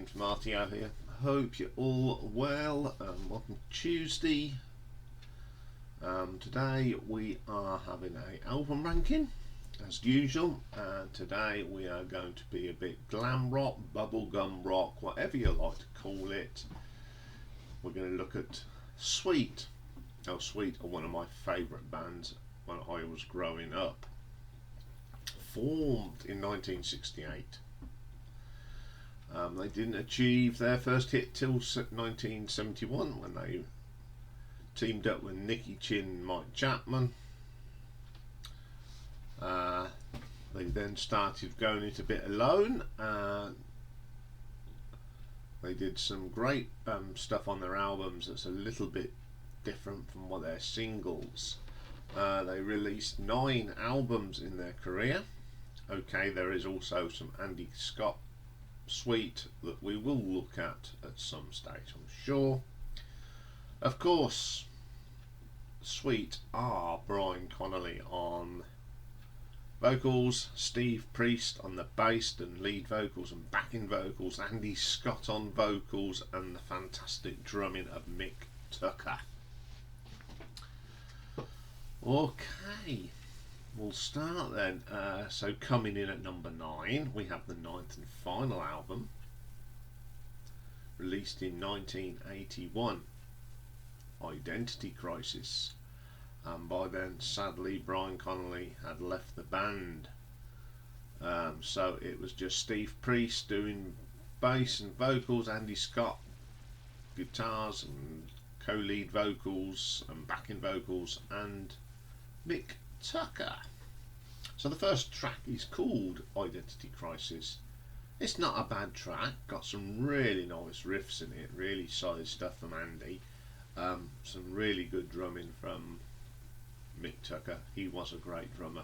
Ian from RTO here. Hope you're all well. Welcome Tuesday. Today we are having a album ranking as usual. Today we are going to be a bit glam rock, bubblegum rock, whatever you like to call it. We're going to look at Sweet. Now, Sweet are one of my favourite bands when I was growing up. Formed in 1968. They didn't achieve their first hit till 1971 when they teamed up with Nicky Chin and Mike Chapman. They then started going it a bit alone. They did some great stuff on their albums that's a little bit different from what their singles. They released 9 albums in their career. Okay, there is also some Andy Scott Sweet that we will look at some stage, I'm sure. Of course, Sweet are Brian Connolly on vocals, Steve Priest on the bass and lead vocals and backing vocals, Andy Scott on vocals, and the fantastic drumming of Mick Tucker. Okay, we'll start then. So coming in at number 9, we have the 9th and final album, released in 1981, Identity Crisis. And by then, sadly, Brian Connolly had left the band. So it was just Steve Priest doing bass and vocals, Andy Scott guitars and co-lead vocals and backing vocals, and Mick Tucker. So the first track is called Identity Crisis. It's not a bad track, got some really nice riffs in it, really solid stuff from Andy, some really good drumming from Mick Tucker. He was a great drummer.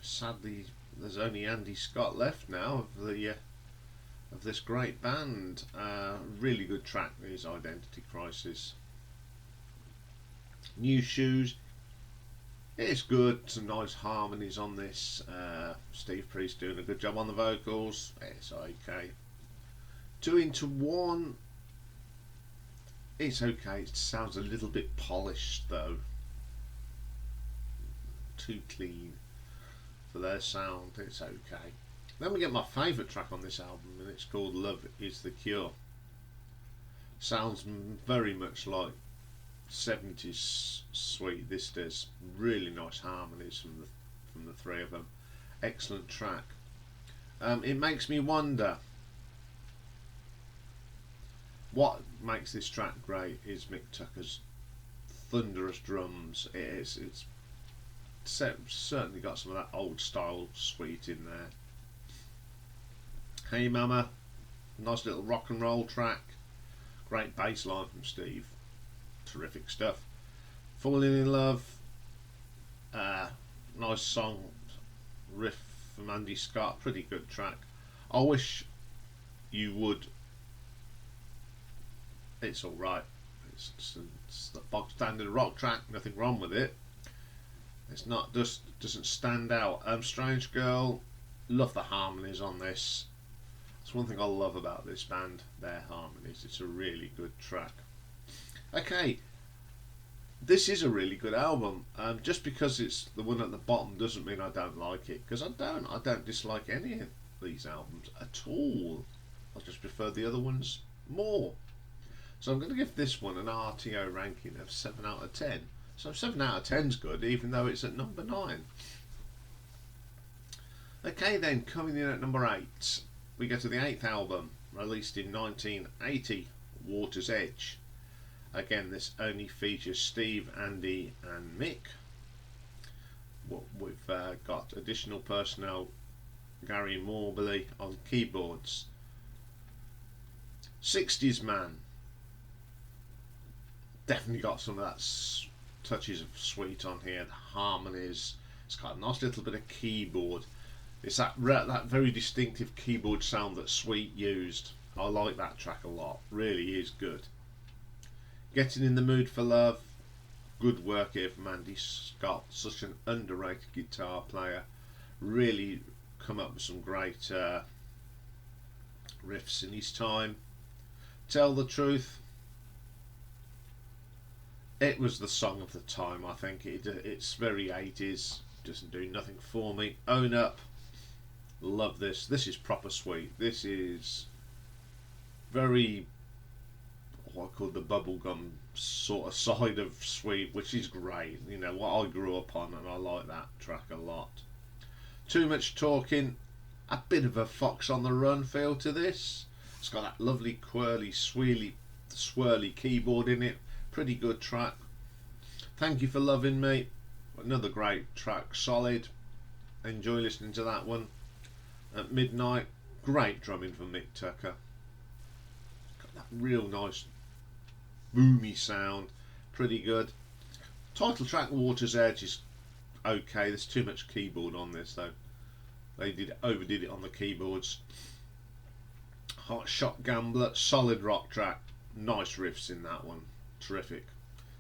Sadly, there's only Andy Scott left now of this great band. Really good track is Identity Crisis. New Shoes, it's good, some nice harmonies on this. Steve Priest doing a good job on the vocals, it's okay. 2 into 1, it's okay, it sounds a little bit polished though, too clean for their sound, it's okay. Then we get my favourite track on this album, and it's called Love Is The Cure. Sounds very much like 70s Sweet. This does really nice harmonies from the three of them. Excellent track. It makes me wonder, what makes this track great is Mick Tucker's thunderous drums. It's certainly got some of that old style Sweet in there. Hey Mama, nice little rock and roll track. Great bass line from Steve. Terrific stuff. Falling in Love, nice song, riff from Andy Scott, pretty good track. I Wish You Would, it's alright, it's the bog standard rock track, nothing wrong with it. It's not, just doesn't stand out. Strange Girl, love the harmonies on this. That's one thing I love about this band, their harmonies. It's a really good track. Okay, this is a really good album. Just because it's the one at the bottom doesn't mean I don't like it, because I don't dislike any of these albums at all. I just prefer the other ones more. So I'm going to give this one an RTO ranking of 7 out of 10. So 7 out of 10 is good, even though it's at number 9. Okay then, coming in at number 8, we go to the 8th album, released in 1980, Water's Edge. Again, this only features Steve, Andy and Mick. We've got additional personnel, Gary Morbley on keyboards. 60s man, definitely got some of that touches of Sweet on here, the harmonies. It's got a nice little bit of keyboard. It's that very distinctive keyboard sound that Sweet used. I like that track a lot, really is good. Getting in the Mood for Love, good work here from Andy Scott, such an underrated guitar player. Really come up with some great riffs in his time. Tell the truth, it was the song of the time. I think it's very 80s, doesn't do nothing for me. Own Up, love this. This is proper sweet. This is very what I call the bubblegum sort of side of sweet, which is great. You know what I grew up on, and I like that track a lot. Too Much Talking, a bit of a Fox on the Run feel to this. It's got that lovely quirly, swirly keyboard in it. Pretty good track. Thank You for Loving Me, another great track, solid. Enjoy listening to that one. At Midnight, great drumming from Mick Tucker. Got that real nice boomy sound, pretty good. Title track Water's Edge is okay. There's too much keyboard on this though. They overdid it on the keyboards. Hot Shot Gambler, solid rock track, nice riffs in that one, terrific.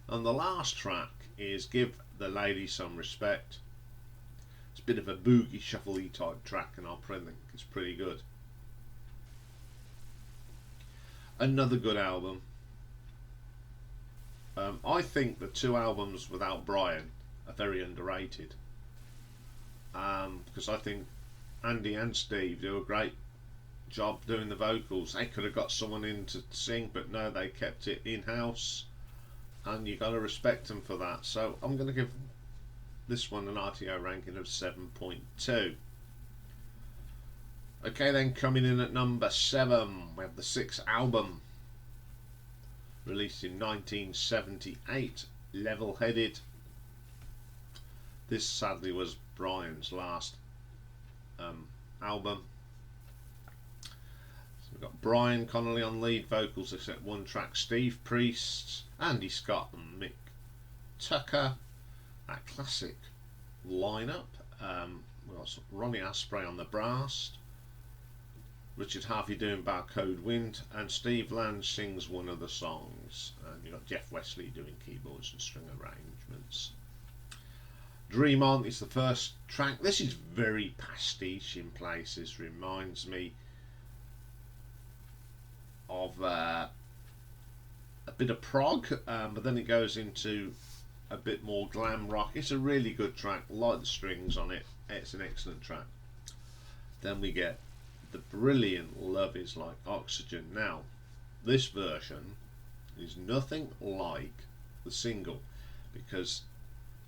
And the last track is Give the Lady Some Respect. It's a bit of a boogie shuffly type track, and I think it's pretty good. Another good album. I think the two albums without Brian are very underrated, because I think Andy and Steve do a great job doing the vocals. They could have got someone in to sing, but no, they kept it in-house, and you got to respect them for that. So I'm going to give this one an RTO ranking of 7.2. Okay, then coming in at number 7, we have the 6th album, released in 1978, Level Headed. This sadly was Brian's last album. So we've got Brian Connolly on lead vocals, except one track, Steve Priest, Andy Scott and Mick Tucker. That classic lineup. We've got Ronnie Asprey on the brass, Richard Harvey doing Barcode Wind, and Steve Land sings one of the songs. And you've got Jeff Wesley doing keyboards and string arrangements. Dream On is the first track. This is very pastiche in places. Reminds me of a bit of prog, but then it goes into a bit more glam rock. It's a really good track. Like the strings on it. It's an excellent track. Then we get the brilliant Love Is Like Oxygen. Now, this version is nothing like the single, because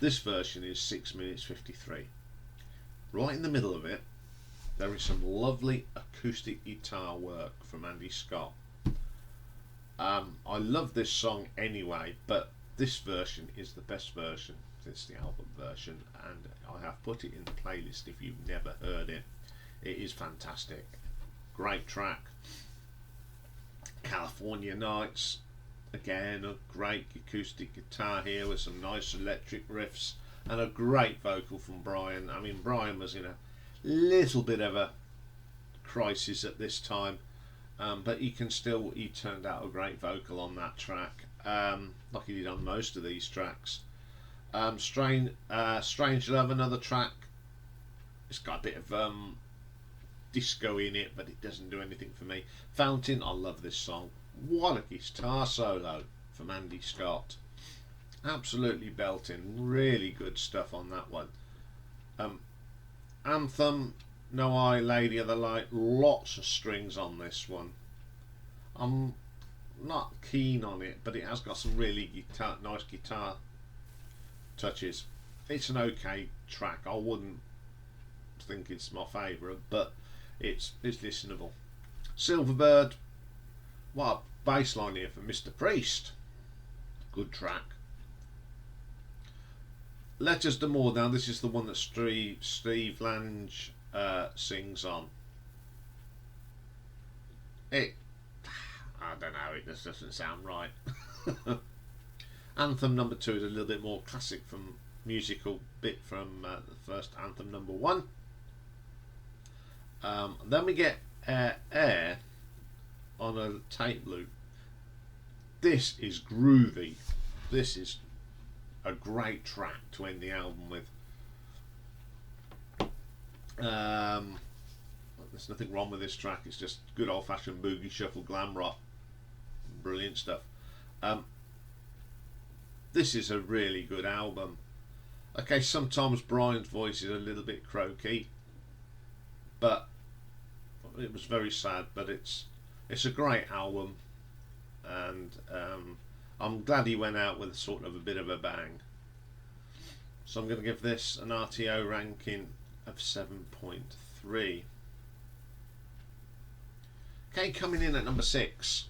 this version is 6 minutes 53. Right in the middle of it, there is some lovely acoustic guitar work from Andy Scott. I love this song anyway, but this version is the best version. It's the album version, and I have put it in the playlist if you've never heard it. It is fantastic. Great track. California Nights, again a great acoustic guitar here with some nice electric riffs and a great vocal from Brian. I mean, Brian was in a little bit of a crisis at this time, but he turned out a great vocal on that track, like he did on most of these tracks. Strange Love, another track. It's got a bit of disco in it, but it doesn't do anything for me. Fountain, I love this song. What a guitar solo from Andy Scott. Absolutely belting. Really good stuff on that one. Anthem, No Eye, Lady of the Light. Lots of strings on this one. I'm not keen on it, but it has got some really nice guitar touches. It's an okay track. I wouldn't think it's my favourite, but it's listenable. Silverbird, what a bass line here from Mr. Priest. Good track. Letters to More. Now this is the one that Steve Lange sings on. I don't know, it just doesn't sound right. Anthem number 2 is a little bit more classic from musical bit from the first Anthem number 1. Then we get Air on a tape loop. This is groovy. This is a great track to end the album with. There's nothing wrong with this track. It's just good old-fashioned boogie shuffle glam rock. Brilliant stuff. This is a really good album. Okay, sometimes Brian's voice is a little bit croaky, but it was very sad. But it's a great album, and I'm glad he went out with sort of a bit of a bang. So I'm going to give this an RTO ranking of 7.3. Okay, coming in at number 6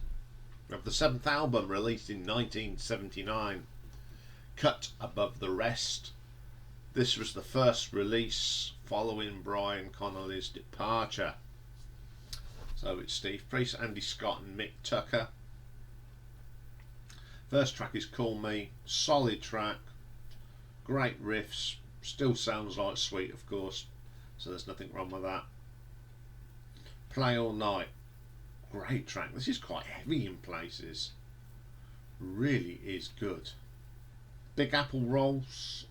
of the 7th album, released in 1979, Cut Above the Rest. This was the first release following Brian Connolly's departure. So it's Steve Priest, Andy Scott and Mick Tucker. First track is Call Me, solid track, great riffs, still sounds like Sweet, of course, so there's nothing wrong with that. Play All Night, great track. This is quite heavy in places, really is good. Big Apple Waltz,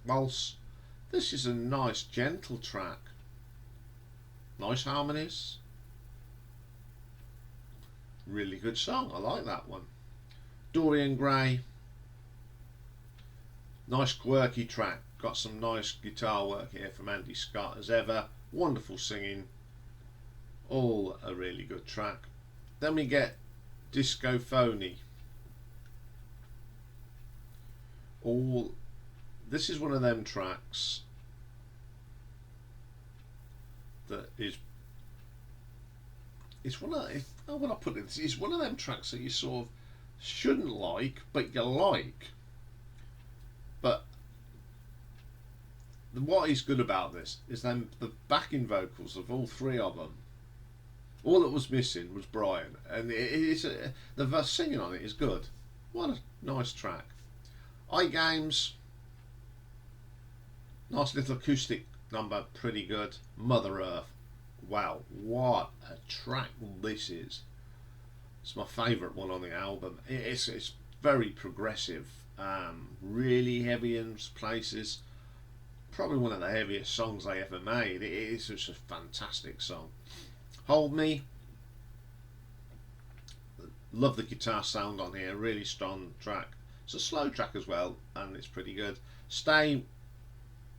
this is a nice gentle track, nice harmonies, really good song, I like that one. Dorian Gray, nice quirky track, got some nice guitar work here from Andy Scott as ever, wonderful singing, all a really good track. Then we get Disco Phony. This is one of them tracks that is, it's one of, how would I put it, it's one of them tracks that you sort of shouldn't like, but you like. But what is good about this is then the backing vocals of all three of them. All that was missing was Brian, and the singing on it is good. What a nice track. iGames, nice little acoustic number, pretty good. Mother Earth, wow, what a track this is. It's my favourite one on the album. It's very progressive, really heavy in places. Probably one of the heaviest songs they ever made. It is just a fantastic song. Hold Me, love the guitar sound on here, really strong track. It's a slow track as well, and it's pretty good. Stay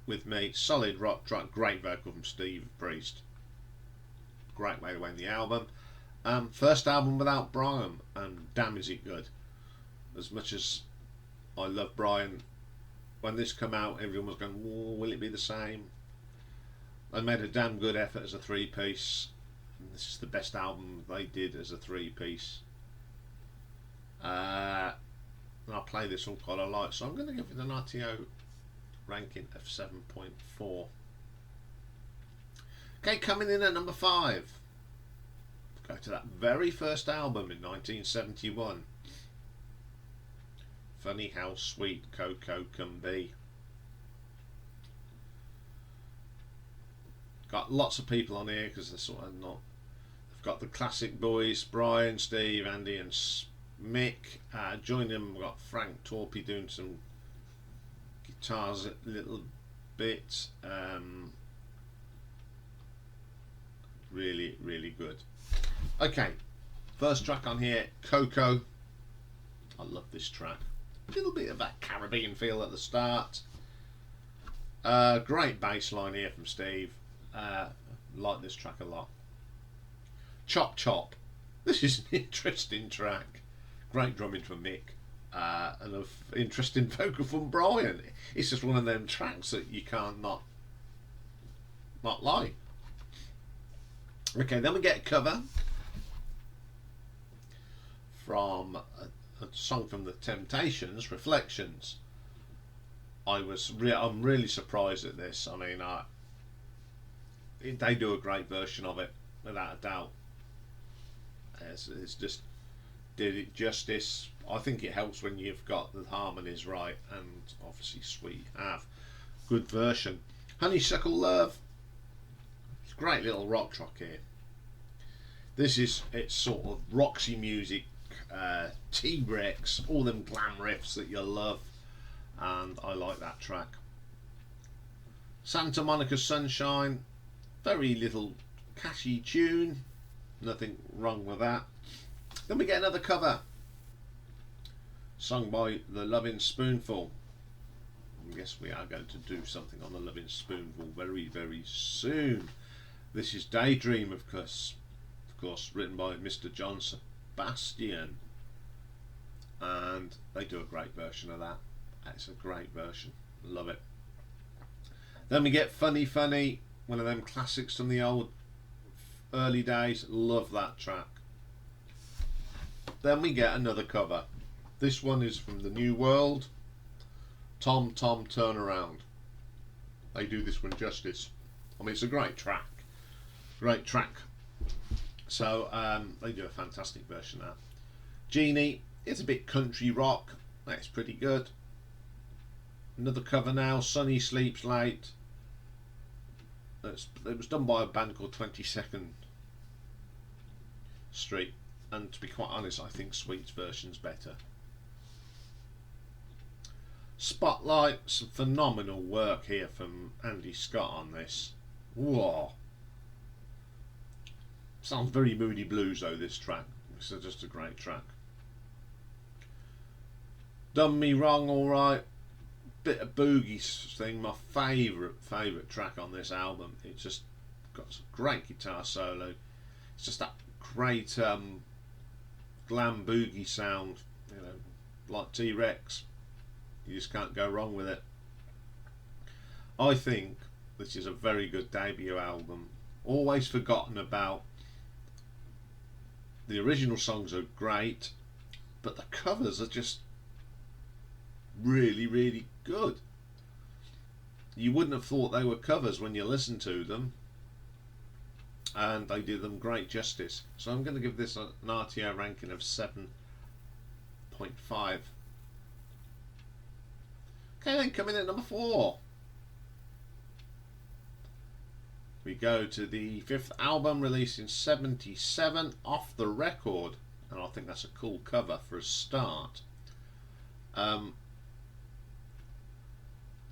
With Me, solid rock track, great vocal from Steve Priest. Great way to end the album. First album without Brian, and damn is it good. As much as I love Brian, when this came out everyone was going, whoa, will it be the same? They made a damn good effort as a three-piece. This is the best album they did as a three-piece. And I'll play this one quite a lot, so I'm going to give it an RTO ranking of 7.4. Okay, coming in at number 5. Go to that very first album in 1971. Funny How Sweet Cocoa Can Be. Got lots of people on here because they're sort of not. They've got the classic boys: Brian, Steve, Andy, and Mick. Joining them, we've got Frank Torpey doing some guitars a little bit. Really, really good. Okay, first track on here, Coco. I love this track. A little bit of that Caribbean feel at the start. Great bass line here from Steve. Like this track a lot. Chop Chop. This is an interesting track. Great drumming from Mick. And an interesting vocal from Brian. It's just one of them tracks that you can't not like. Okay, then we get a cover from a song from the Temptations, Reflections. I'm really surprised at this. I mean, they do a great version of it, without a doubt. It's just did it justice. I think it helps when you've got the harmonies right, and obviously Sweet have good version. Honeysuckle Love. It's a great little rock track here. It's sort of Roxy music, T-Rex, all them glam riffs that you love, and I like that track. Santa Monica Sunshine, very little catchy tune, nothing wrong with that. Then we get another cover sung by the Loving Spoonful. Yes, we are going to do something on the Loving Spoonful very, very soon. This is Daydream, of course, written by Mr. John Sebastian, and they do a great version of that. It's a great version, love it. Then we get Funny Funny, one of them classics from the old early days, love that track. Then we get another cover. This one is from the New World, Tom Tom Turn Around. They do this one justice. I mean, it's a great track. Great track. So they do a fantastic version of that. Genie, it's a bit country rock. That's pretty good. Another cover now, Sunny Sleeps Late. It was done by a band called 22nd Street. And to be quite honest, I think Sweet's version's better. Spotlight, some phenomenal work here from Andy Scott on this. Whoa. Sounds very Moody Blues though, this track. It's just a great track. Done Me Wrong, alright. Bit of boogie thing, my favourite track on this album. It's just got some great guitar solo. It's just that great glam boogie sound, you know, like T-Rex. You just can't go wrong with it. I think this is a very good debut album. Always forgotten about. The original songs are great, but the covers are just really, really good. You wouldn't have thought they were covers when you listen to them, and they do them great justice. So I'm going to give this an RTO ranking of 7.5. Okay, then coming in at number 4, we go to the 5th album, released in '77, Off the Record, and I think that's a cool cover for a start.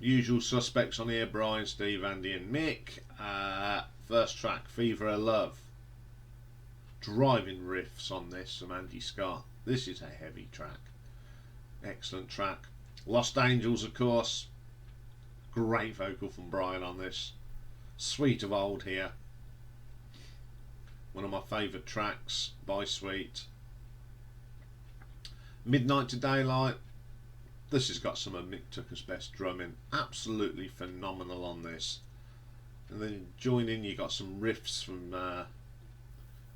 Usual suspects on here: Brian, Steve, Andy and Mick. First track, Fever of Love. Driving riffs on this from Andy Scott. This is a heavy track. Excellent track. Lost Angels, of course. Great vocal from Brian on this. Sweet of Old here. One of my favourite tracks by Sweet. Midnight to Daylight. This has got some of Mick Tucker's best drumming. Absolutely phenomenal on this. And then joining, you got some riffs from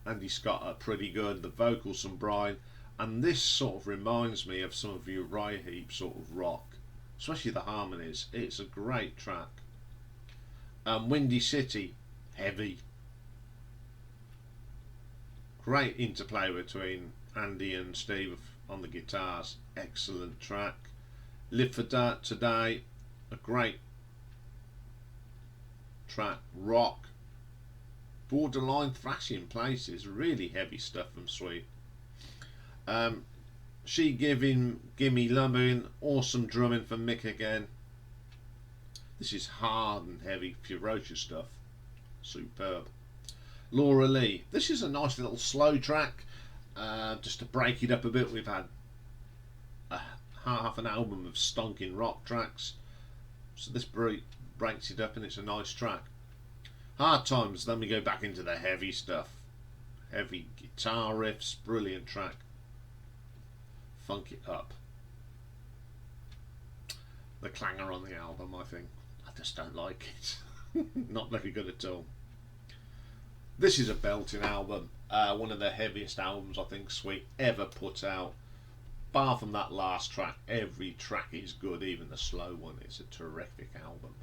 Andy Scott are pretty good. The vocals from Brian. And this sort of reminds me of some of Uriah Heep sort of rock, especially the harmonies. It's a great track. Windy City, heavy. Great interplay between Andy and Steve on the guitars. Excellent track. Live for Today, a great track. Rock. Borderline thrashing places. Really heavy stuff from Sweet. She Giving, Gimme Lovin', awesome drumming from Mick again. This is hard and heavy, ferocious stuff. Superb. Laura Lee. This is a nice little slow track. Just to break it up a bit, we've had half an album of stonking rock tracks. So this breaks it up and it's a nice track. Hard Times, then we go back into the heavy stuff. Heavy guitar riffs, brilliant track. Funk it up. The clanger on the album, I think. I just don't like it. Not very good at all. This is a belting album. One of the heaviest albums I think Sweet ever put out. Bar from that last track, every track is good, even the slow one. It's a terrific album.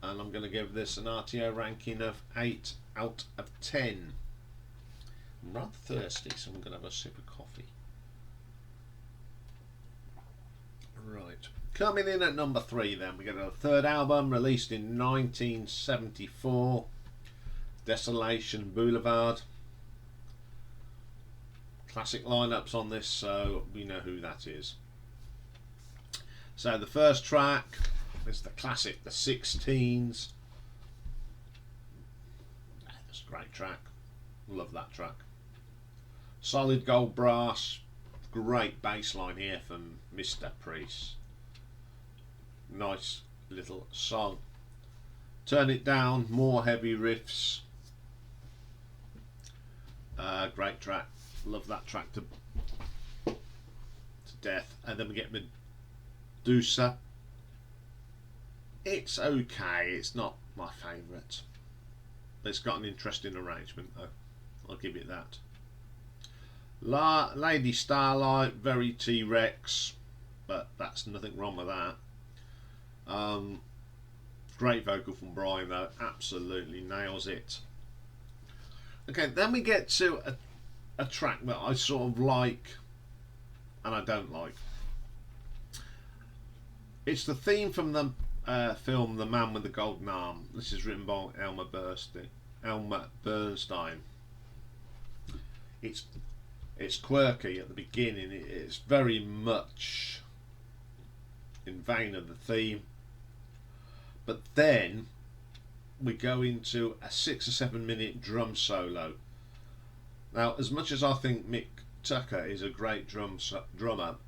And I'm going to give this an RTO ranking of 8 out of 10. I'm rather thirsty, so I'm going to have a sip of coffee. Right, coming in at number 3 then, we get a third album released in 1974, Desolation Boulevard. Classic lineups on this, so we know who that is. So the first track is the classic, the 16s. There's Great track. Love that track. Solid gold brass. Great bass line here from Mr. Priest. Nice little song. Turn It Down. More heavy riffs. Great track. Love that track to death. And then we get Medusa. It's okay. It's not my favourite. But it's got an interesting arrangement though. I'll give it that. Lady Starlight, very T-Rex, but that's nothing wrong with that. Great vocal from Brian though, absolutely nails it. Okay, then we get to a track that I sort of like and I don't like. It's the theme from the film The Man with the Golden Arm. This is written by Elmer Bernstein. It's quirky at the beginning. It's very much in vein of the theme, but then we go into a 6 or 7 minute drum solo. Now, as much as I think Mick Tucker is a great drummer,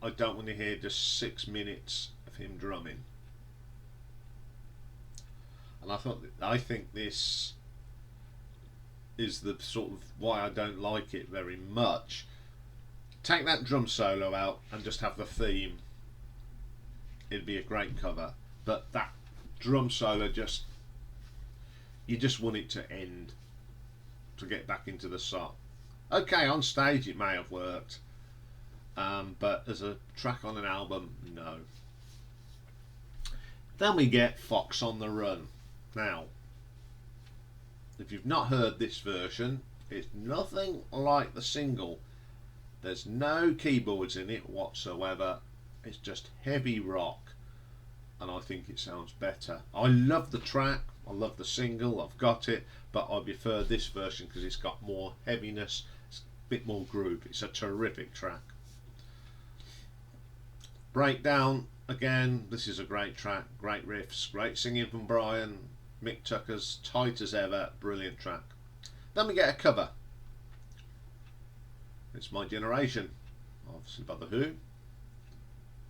I don't want to hear just 6 minutes of him drumming. And I think this is the sort of why I don't like it very much. Take that drum solo out and just have the theme. It'd be a great cover, but that drum solo you just want it to end to get back into the song. Okay, on stage it may have worked, but as a track on an album, no. Then we get Fox on the Run. Now, if you've not heard this version, it's nothing like the single. There's no keyboards in it whatsoever. It's just heavy rock, and I think it sounds better. I love the track, I love the single, I've got it, but I prefer this version because it's got more heaviness, it's a bit more groove. It's a terrific track. Breakdown, again, this is a great track, great riffs, great singing from Brian. Mick Tucker's tight as ever, brilliant track. Then we get a cover. It's My Generation, obviously by The Who,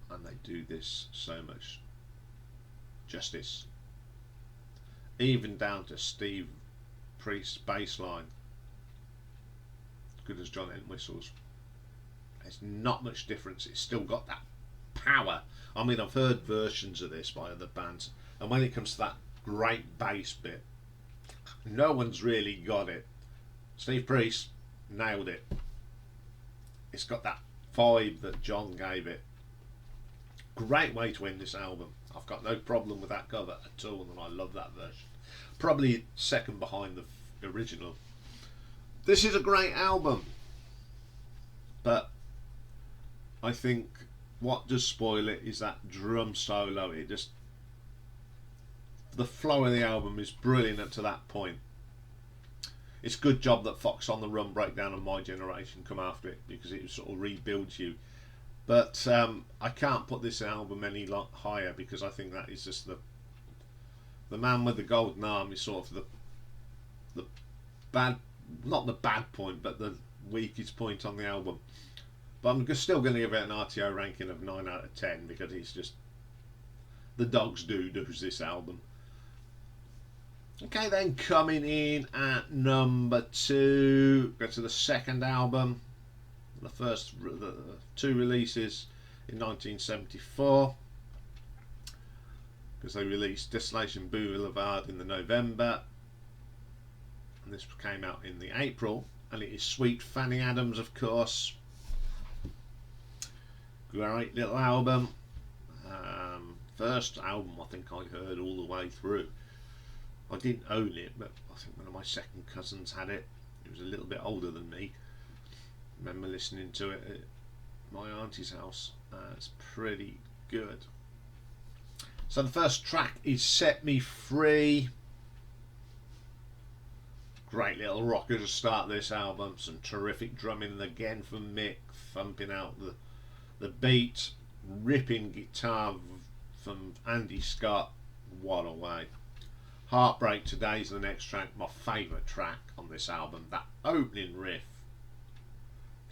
and they do this so much justice, even down to Steve Priest's bass line, good as John Entwistle's. There's not much difference. It's still got that power. I mean, I've heard versions of this by other bands, and when it comes to that great bass bit, no one's really got it. Steve Priest nailed it. It's got that vibe that John gave it. Great way to end this album. I've got no problem with that cover at all, and I love that version. Probably second behind the original. This is a great album, but I think what does spoil it is that drum solo. The flow of the album is brilliant up to that point. It's a good job that Fox on the Run, Breakdown and My Generation come after it, because it sort of rebuilds you. But I can't put this album any lot higher, because I think that is just the Man with the Golden Arm is sort of the bad, not the bad point, but the weakest point on the album. But I'm still going to give it an RTO ranking of 9 out of 10, because it's just the Dogs do's this album. Okay, then coming in at number 2, go to the second album. The two releases in 1974, because they released Desolation Boulevard in the November, and this came out in the April, and it is Sweet Fanny Adams, of course. Great little album. First album I think I heard all the way through. I didn't own it, but I think one of my second cousins had it. He was a little bit older than me. I remember listening to it at my auntie's house. It's pretty good. So the first track is Set Me Free. Great little rocker to start this album. Some terrific drumming again from Mick, thumping out the beat. Ripping guitar from Andy Scott. What a way. Heartbreak Today is the next track, my favourite track on this album. That opening riff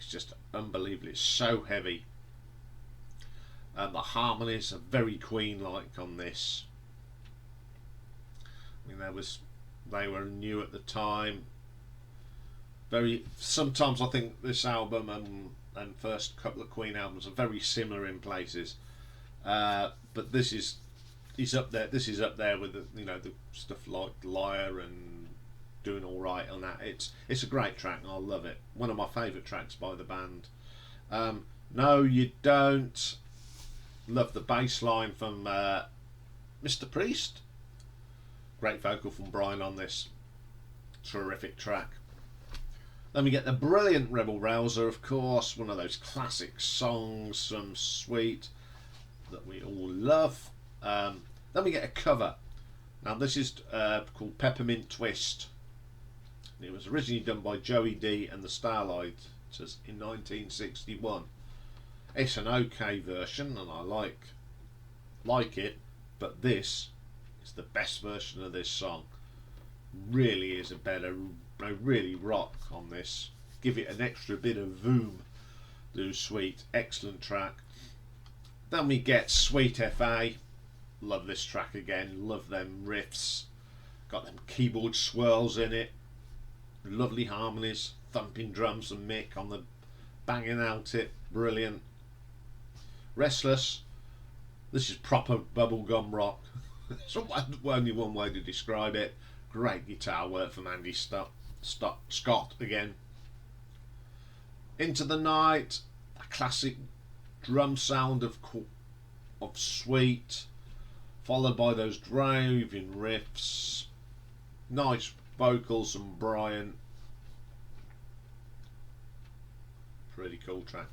is just unbelievable. It's so heavy. The harmonies are very Queen-like on this. I mean, they were new at the time. Sometimes I think this album and first couple of Queen albums are very similar in places, but this is up there. This is up there with the stuff like Liar and Doing All Right on that. It's a great track and I love it. One of my favourite tracks by the band. No, You Don't. Love the bass line from Mr. Priest. Great vocal from Brian on this. Terrific track. Then we get the brilliant Rebel Rouser, of course, one of those classic songs from Sweet that we all love. Then we get a cover. Now this is called Peppermint Twist. It was originally done by Joey D and the Starlighters in 1961. It's an okay version and I like it, but this is the best version of this song. Really is I really rock on this. Give it an extra bit of voom. Do Sweet, excellent track. Then we get Sweet FA. Love this track again. Love them riffs. Got them keyboard swirls in it. Lovely harmonies. Thumping drums and Mick on the banging out it. Brilliant. Restless. This is proper bubblegum rock. It's only one way to describe it. Great guitar work from Andy Scott again. Into the Night. A classic drum sound of Sweet, followed by those driving riffs. Nice vocals from Brian. Pretty cool track.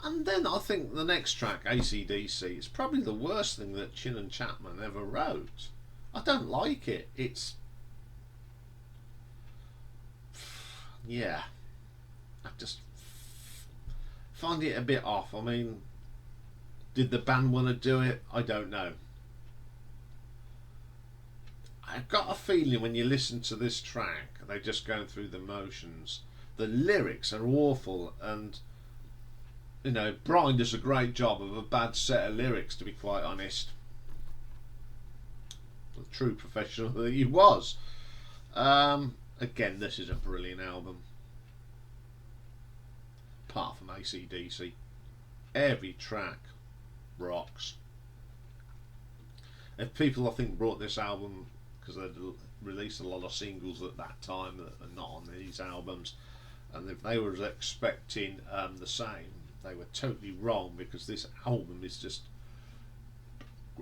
And then I think the next track, AC/DC, is probably the worst thing that Chin and Chapman ever wrote. I don't like it. Yeah, I just find it a bit off. I mean, did the band want to do it? I don't know. I've got a feeling when you listen to this track, they're just going through the motions. The lyrics are awful, and Brian does a great job of a bad set of lyrics, to be quite honest. The true professional that he was. Again, this is a brilliant album. Apart from AC/DC, every track rocks. If people, I think, brought this album because they'd released a lot of singles at that time that are not on these albums, and if they were expecting the same, they were totally wrong, because this album is just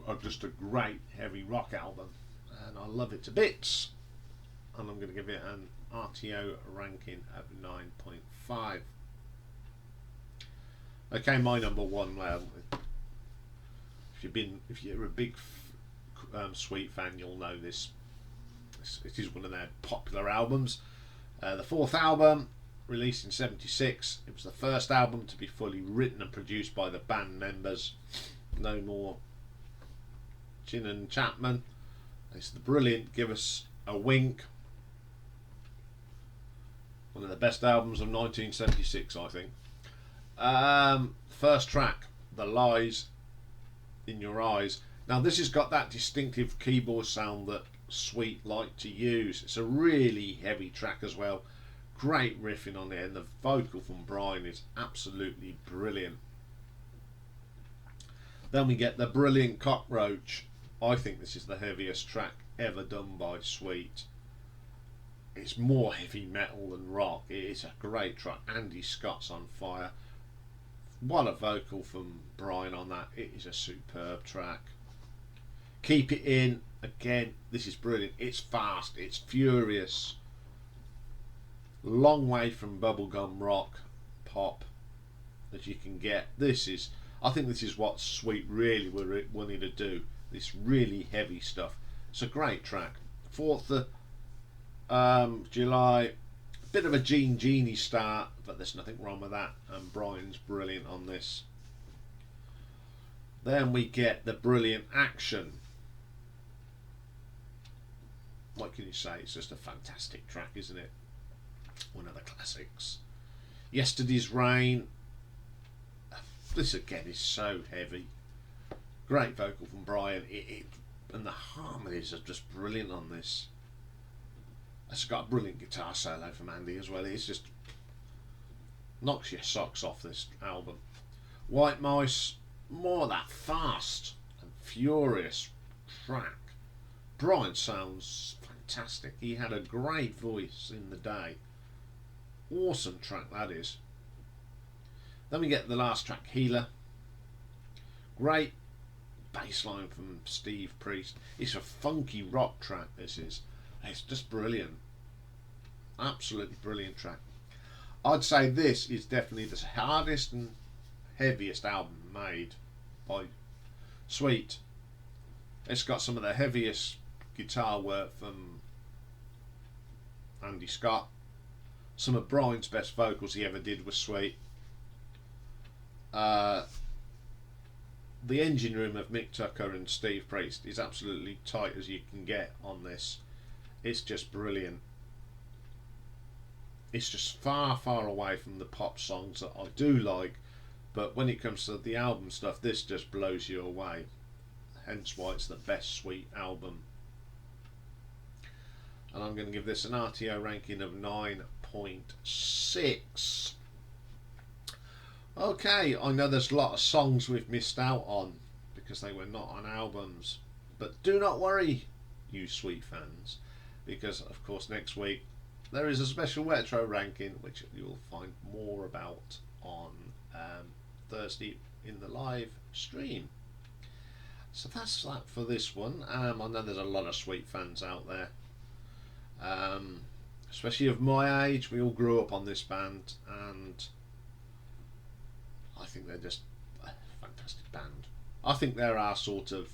a great heavy rock album, and I love it to bits. And I'm going to give it an RTO ranking of 9.5. Okay, my number one. Well, if you're a big Sweet fan, you'll know this. It is one of their popular albums. The fourth album, released in '76. It was the first album to be fully written and produced by the band members. No more Chin and Chapman. It's the brilliant Give Us a Wink. One of the best albums of 1976, I think. First track, The Lies in Your Eyes. Now this has got that distinctive keyboard sound that Sweet like to use. It's a really heavy track as well. Great riffing on it, and the vocal from Brian is absolutely brilliant. Then we get the brilliant Cockroach. I think this is the heaviest track ever done by Sweet. It's more heavy metal than rock. It is a great track. Andy Scott's on fire. What a vocal from Brian on that. It is a superb track. Keep It In. Again, this is brilliant. It's fast. It's furious. Long way from bubblegum rock pop that you can get. I think this is what Sweet really were wanting to do. This really heavy stuff. It's a great track. 4th of July. Bit of a Genie start, but there's nothing wrong with that. And Brian's brilliant on this. Then we get the brilliant Action. what can you say? It's just a fantastic track, isn't it? One of the classics. Yesterday's Rain. This again is so heavy. Great vocal from Brian. And the harmonies are just brilliant on this. It's got a brilliant guitar solo from Andy as well. It's just knocks your socks off, this album. White Mice, more of that fast and furious track. Brian sounds fantastic. He had a great voice in the day. Awesome track that is. Then we get the last track, Healer. Great bass line from Steve Priest. It's a funky rock track, this is. It's just brilliant. Absolutely brilliant track. I'd say this is definitely the hardest and heaviest album made by Sweet. It's got some of the heaviest guitar work from Andy Scott. Some of Brian's best vocals he ever did was Sweet. The engine room of Mick Tucker and Steve Priest is absolutely tight as you can get on this. It's just brilliant. It's just far, far away from the pop songs that I do like, but when it comes to the album stuff, this just blows you away. Hence why it's the best Sweet album. And I'm going to give this an RTO ranking of 9.6. Okay, I know there's a lot of songs we've missed out on because they were not on albums, but do not worry, you Sweet fans, because of course next week there is a special retro ranking which you'll find more about on Thursday in the live stream. So that's that for this one. I know there's a lot of Sweet fans out there, especially of my age. We all grew up on this band, and I think they're just a fantastic band. I think they're our sort of,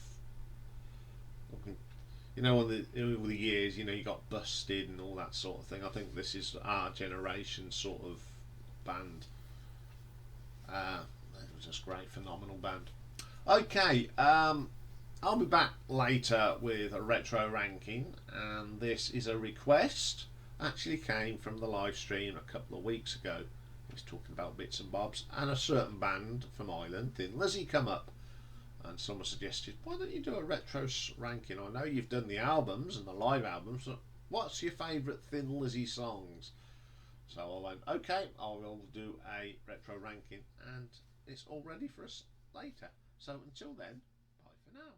you know, over the years, you know, you got Busted and all that sort of thing. I think this is our generation sort of band. It was just great, phenomenal band. Okay, I'll be back later with a retro ranking, and this is a request. Actually came from the live stream a couple of weeks ago. I was talking about bits and bobs, and a certain band from Ireland, Thin Lizzy, come up, and someone suggested, why don't you do a retro ranking? I know you've done the albums and the live albums, so what's your favourite Thin Lizzy songs? So I went, okay, I will do a retro ranking, and it's all ready for us later. So until then, bye for now.